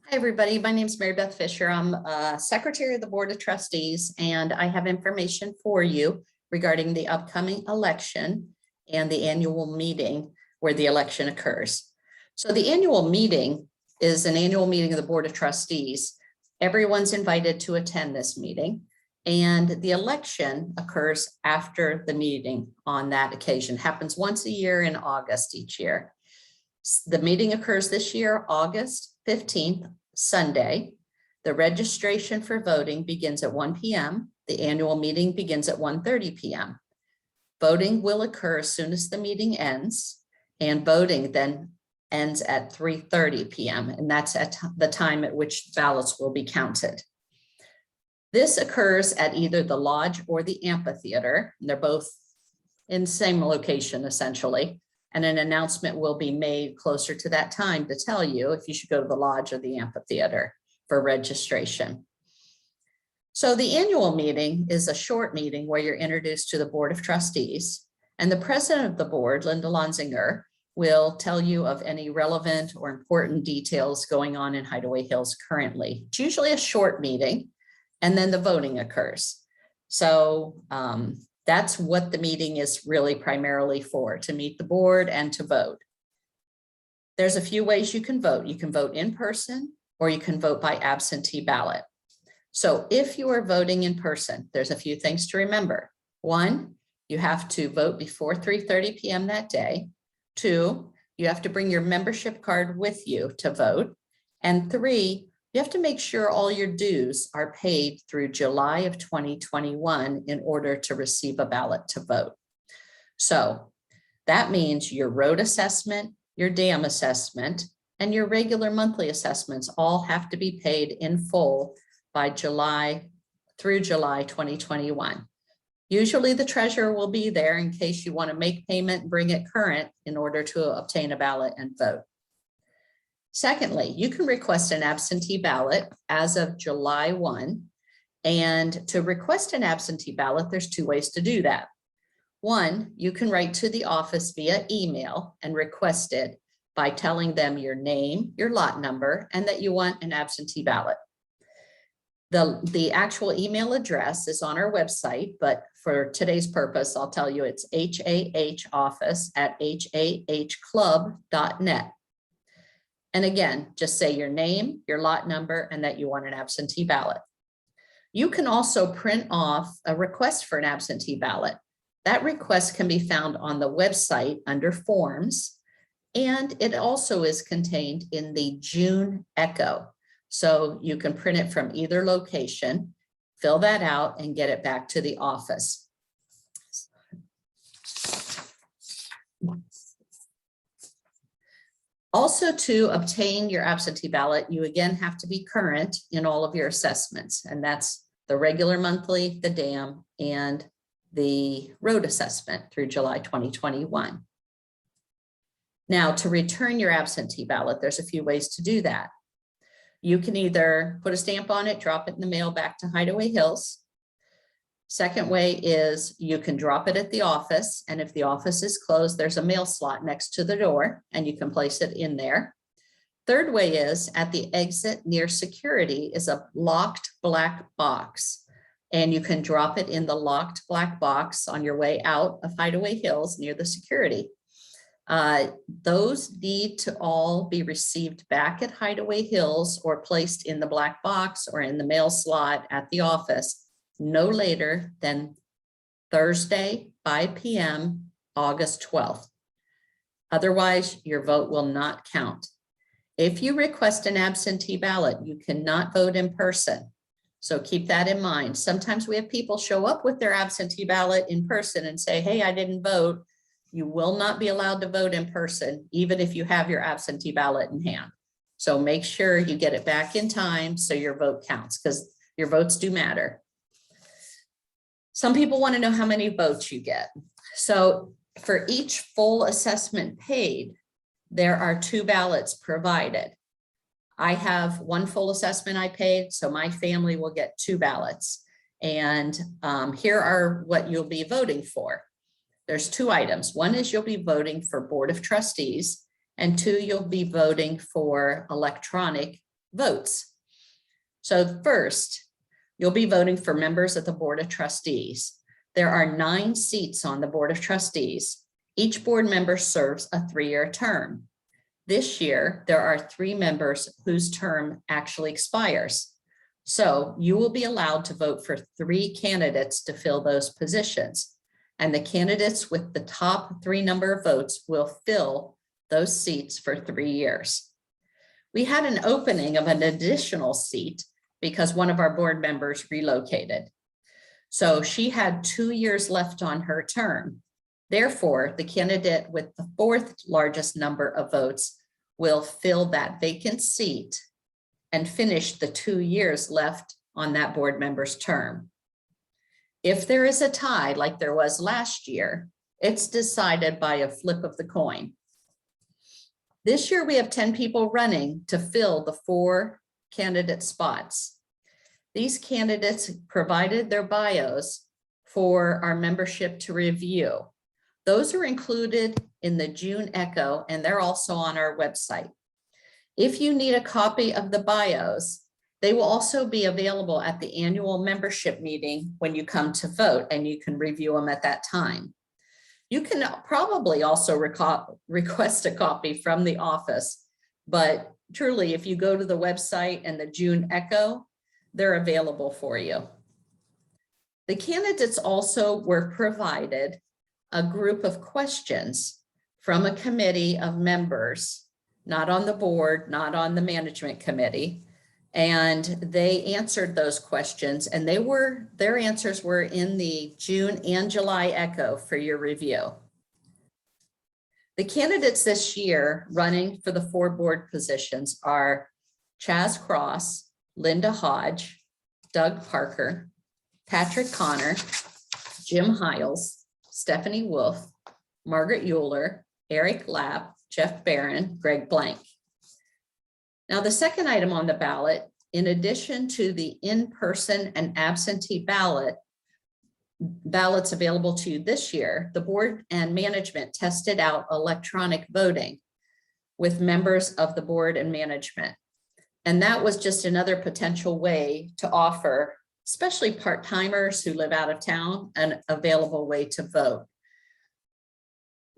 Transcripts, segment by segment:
Hi, everybody. My name is Mary Beth Fisher. I'm Secretary of the Board of Trustees, and I have information for you regarding the upcoming election and the annual meeting where the election occurs. So the annual meeting is an annual meeting of the Board of Trustees. Everyone's invited to attend this meeting, and the election occurs after the meeting on that occasion. Happens once a year in August each year. The meeting occurs this year, August 15th, Sunday. The registration for voting begins at 1 p.m. The annual meeting begins at 1:30 p.m. Voting will occur as soon as the meeting ends, and voting then ends at 3:30 p.m. And that's at the time at which ballots will be counted. This occurs at either the lodge or the amphitheater. They're both in the same location, essentially. And an announcement will be made closer to that time to tell you if you should go to the lodge or the amphitheater for registration. So the annual meeting is a short meeting where you're introduced to the Board of Trustees, and the president of the board, Linda Lonsinger, will tell you of any relevant or important details going on in Hideaway Hills currently. It's usually a short meeting, and then the voting occurs. So that's what the meeting is really primarily for, to meet the board and to vote. There's a few ways you can vote. You can vote in person or you can vote by absentee ballot. So if you are voting in person, there's a few things to remember. One, you have to vote before 3:30 p.m. that day. Two, you have to bring your membership card with you to vote. And three, you have to make sure all your dues are paid through July of 2021 in order to receive a ballot to vote. So that means your road assessment, your dam assessment, and your regular monthly assessments all have to be paid in full by July 2021. Usually the treasurer will be there in case you want to make payment and bring it current in order to obtain a ballot and vote. Secondly, you can request an absentee ballot as of July 1. And to request an absentee ballot, there's two ways to do that. One, you can write to the office via email and request it by telling them your name, your lot number, and that you want an absentee ballot. The actual email address is on our website, but for today's purpose, I'll tell you it's hahoffice@hahclub.net. And again, just say your name, your lot number, and that you want an absentee ballot. You can also print off a request for an absentee ballot. That request can be found on the website under forms, and it also is contained in the June Echo. So you can print it from either location, fill that out, and get it back to the office. Also, to obtain your absentee ballot, you again have to be current in all of your assessments, and that's the regular monthly, the dam, and the road assessment through July 2021. Now, to return your absentee ballot, there's a few ways to do that. You can either put a stamp on it, drop it in the mail back to Hideaway Hills. Second way is you can drop it at the office, and if the office is closed, there's a mail slot next to the door and you can place it in there. Third way is at the exit near security is a locked black box, and you can drop it in the locked black box on your way out of Hideaway Hills near the security. Those need to all be received back at Hideaway Hills or placed in the black box or in the mail slot at the office no later than Thursday, 5 p.m., August 12th. Otherwise, your vote will not count. If you request an absentee ballot, you cannot vote in person. So keep that in mind. Sometimes we have people show up with their absentee ballot in person and say, hey, I didn't vote. You will not be allowed to vote in person, even if you have your absentee ballot in hand. So make sure you get it back in time so your vote counts, because your votes do matter. Some people want to know how many votes you get. So for each full assessment paid, there are 2 ballots provided. I have 1 full assessment I paid, so my family will get 2 ballots. And here are what you'll be voting for. There's 2 items. One is you'll be voting for Board of Trustees, and 2, you'll be voting for electronic votes. So first, you'll be voting for members of the Board of Trustees. There are 9 seats on the Board of Trustees. Each board member serves a 3-year term. This year, there are 3 members whose term actually expires. So you will be allowed to vote for 3 candidates to fill those positions. And the candidates with the top 3 number of votes will fill those seats for 3 years. We had an opening of an additional seat because one of our board members relocated. So she had 2 years left on her term. Therefore, the candidate with the 4th largest number of votes will fill that vacant seat and finish the 2 years left on that board member's term. If there is a tie, like there was last year, it's decided by a flip of the coin. This year, we have 10 people running to fill the 4 candidate spots. These candidates provided their bios for our membership to review. Those are included in the June Echo, and they're also on our website. If you need a copy of the bios, they will also be available at the annual membership meeting when you come to vote, and you can review them at that time. You can probably also request a copy from the office, but truly, if you go to the website and the June Echo, they're available for you. The candidates also were provided a group of questions from a committee of members, not on the board, not on the management committee, and they answered those questions, and their answers were in the June and July Echo for your review. The candidates this year running for the 4 board positions are Chaz Cross, Linda Hodge, Doug Parker, Patrick Connor, Jim Hiles, Stephanie Wolf, Margaret Euler, Eric Lapp, Jeff Barron, Greg Blank. Now, the second item on the ballot, in addition to the in-person and absentee ballots available to you this year, the board and management tested out electronic voting with members of the board and management. And that was just another potential way to offer, especially part-timers who live out of town, an available way to vote.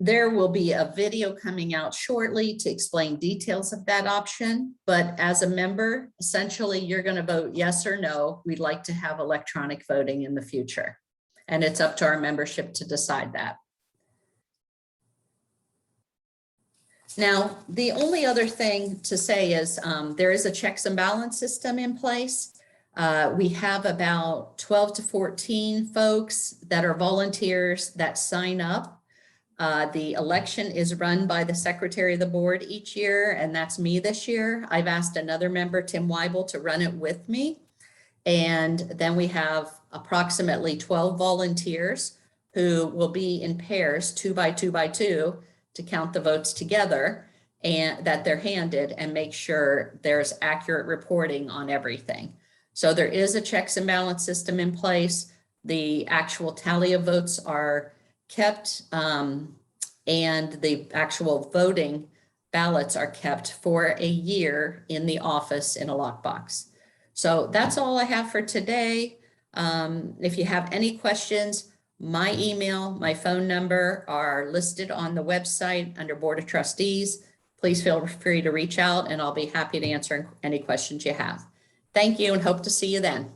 There will be a video coming out shortly to explain details of that option, but as a member, essentially you're going to vote yes or no. We'd like to have electronic voting in the future, and it's up to our membership to decide that. Now, the only other thing to say is there is a checks and balance system in place. We have about 12 to 14 folks that are volunteers that sign up. The election is run by the secretary of the board each year, and that's me this year. I've asked another member, Tim Weibel, to run it with me. And then we have approximately 12 volunteers who will be in pairs, 2 by 2 by 2, to count the votes together and that they're handed and make sure there's accurate reporting on everything. So there is a checks and balance system in place. The actual tally of votes are kept, and the actual voting ballots are kept for a year in the office in a lockbox. So that's all I have for today. If you have any questions, my email, my phone number are listed on the website under Board of Trustees. Please feel free to reach out, and I'll be happy to answer any questions you have. Thank you, and hope to see you then.